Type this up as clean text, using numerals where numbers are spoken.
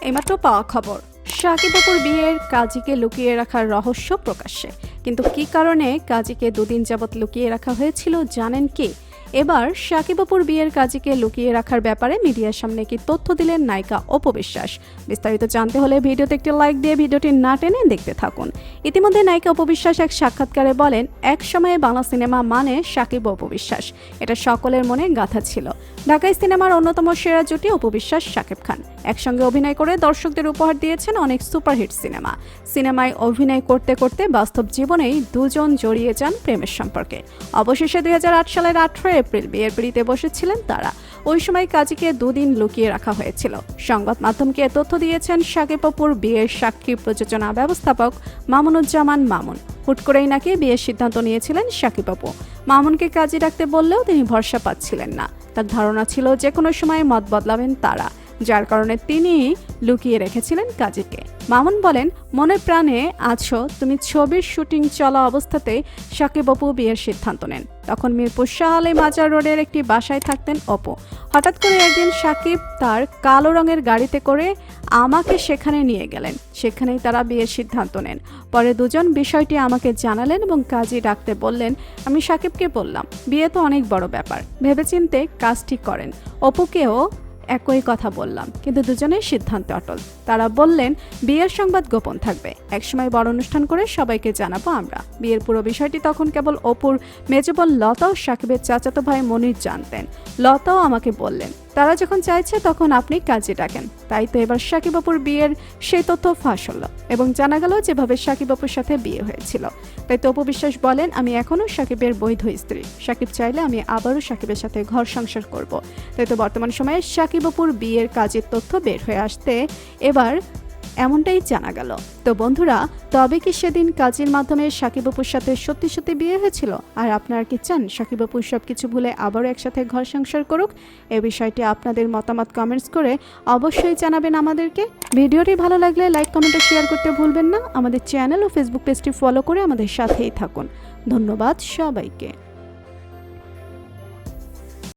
এইমাত্র পাওয়া খবর, শাকিব অপুর বিয়ের কাজীকে লুকিয়ে রাখার রহস্য প্রকাশ্যে। কিন্তু কি কারণে কাজীকে দুদিন যাবৎ লুকিয়ে রাখা হয়েছিল জানেন কি? এবার শাকিব অপুর বিয়ের কাজীকে লুকিয়ে রাখার ব্যাপারে মিডিয়ার সামনে কি তথ্য দিলেন নায়িকা অপু বিশ্বাস। বিস্তারিত জানতে হলে ভিডিওতে একটি লাইক দিয়ে ভিডিওটি না টেনে দেখতে থাকুন। ইতিমধ্যে নায়িকা অপু বিশ্বাস এক সাক্ষাৎকারে বলেন, এক সময়ে বাংলা সিনেমা মানে শাকিব অপু বিশ্বাস, এটা সকলের মনে গাঁথা ছিল। ঢাকায় সিনেমার অন্যতম সেরা জুটি অপু বিশ্বাস শাকিব খান একসঙ্গে অভিনয় করে দর্শকদের উপহার দিয়েছেন অনেক সুপারহিট সিনেমা। সিনেমায় অভিনয় করতে করতে বাস্তব জীবনেই দুজন জড়িয়ে যান প্রেমের সম্পর্কে। অবশেষে 2008 সালের 18 এপ্রিল বিয়ের পিঁড়িতে বসেছিলেন তারা। ওই সময় কাজীকে দুদিন লুকিয়ে রাখা হয়েছিল। সংবাদ মাধ্যমকে তথ্য দিয়েছেন শাকিব অপুর বিয়ের সাক্ষী প্রযোজনা ব্যবস্থাপক মামুনুজ্জামান মামুন। হুট করেই নাকি বিয়ের সিদ্ধান্ত নিয়েছিলেন শাকিব অপু। মামুনকে কাজী ডাকতে বললেও তিনি ভরসা পাচ্ছিলেন না। তার ধারণা ছিল যে কোনো সময় মত বদলাবেন তারা, যার কারণে তিনি লুকিয়ে রেখেছিলেন কাজীকে। মামুন বলেন, মনে প্রাণে আছো তুমি ছবির শুটিং চলা অবস্থাতেই শাকিব অপু বিয়ের সিদ্ধান্ত নেন। তখন মিরপুর শাহ আলী মাজার রোডের একটি বাসায় থাকতেন অপু। হঠাৎ করে একদিন শাকিব তার কালো রঙের গাড়িতে করে আমাকে সেখানে নিয়ে গেলেন। সেখানেই তারা বিয়ের সিদ্ধান্ত নেন। পরে দুজন বিষয়টি আমাকে জানালেন এবং কাজী ডাকতে বললেন। আমি শাকিবকে বললাম, বিয়ে তো অনেক বড় ব্যাপার, ভেবেচিন্তে কাজটি করেন। অপুকেও একই কথা বললাম, কিন্তু দুজনের সিদ্ধান্ত অটল। তারা বললেন, বিয়ের সংবাদ গোপন থাকবে, একসময় বড় অনুষ্ঠান করে সবাইকে জানাবো আমরা। বিয়ের পুরো বিষয়টি তখন কেবল অপুর মেজ বোন লতা ও শাকিবের চাচাতো ভাই মনির জানতেন। লতাও আমাকে বললেন, তারা যখন চাইছে তখন আপনি কাজে ডাকেন। তাই তো এবার শাকিব অপুর বিয়ের সেই তথ্য ফাঁস হলো এবং জানা গেল যেভাবে শাকিব অপুর সাথে বিয়ে হয়েছিল। তাই তো অপু বিশ্বাস বলেন, আমি এখনও শাকিবের বৈধ স্ত্রী। শাকিব চাইলে আমি আবারও শাকিবের সাথে ঘর সংসার করব। তাই তো বর্তমান সময়ে শাকিব অপুর বিয়ের কাজের তথ্য বের হয়ে আসতে এবার এমনটাই জানা গেল। তো বন্ধুরা, তবে কি সেদিন কাজের মাধ্যমে শাকিব অপুর সাথে সত্যি সত্যি বিয়ে হয়েছিল? আর আপনারা কি চান শাকিব অপুর সবকিছু ভুলে আবারও একসাথে ঘর সংসার করুক? এই বিষয়টি আপনাদের মতামত কমেন্টস করে অবশ্যই জানাবেন আমাদেরকে। ভিডিওটি ভালো লাগলে লাইক, কমেন্ট ও শেয়ার করতে ভুলবেন না। আমাদের চ্যানেল ও ফেসবুক পেজটি ফলো করে আমাদের সাথেই থাকুন। ধন্যবাদ সবাইকে।